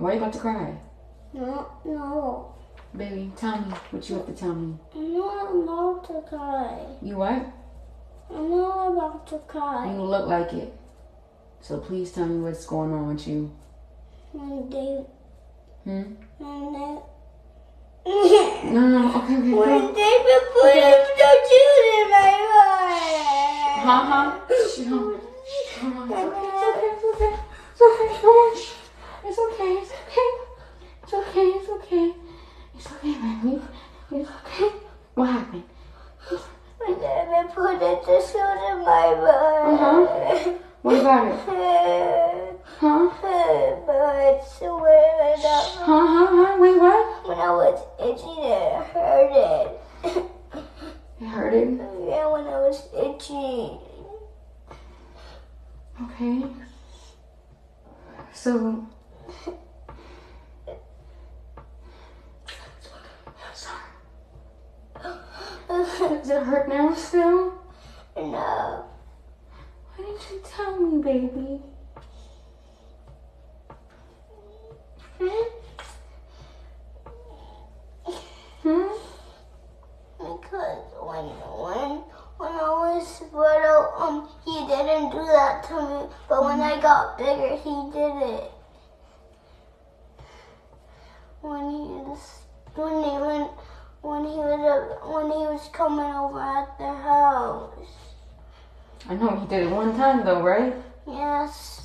Why are you about to cry? No. Baby, tell me what you have to tell me. I'm not about to cry. You what? I'm not about to cry. You look like it. So please tell me what's going on with you. When David... No, okay. When David put him the juice in my mouth. It's okay, baby. It's okay. What happened? When David put the juice in my mouth. What about it? Wait, what? When I was itching, it hurted. It hurted? Yeah, when I was itching. Okay. So... Sorry. Does it hurt now still? No. Why didn't you tell me, baby? Because when I was little, he didn't do that to me. But when I got bigger, he did it. When he was coming over at the house. I know he did it one time though, right? Yes.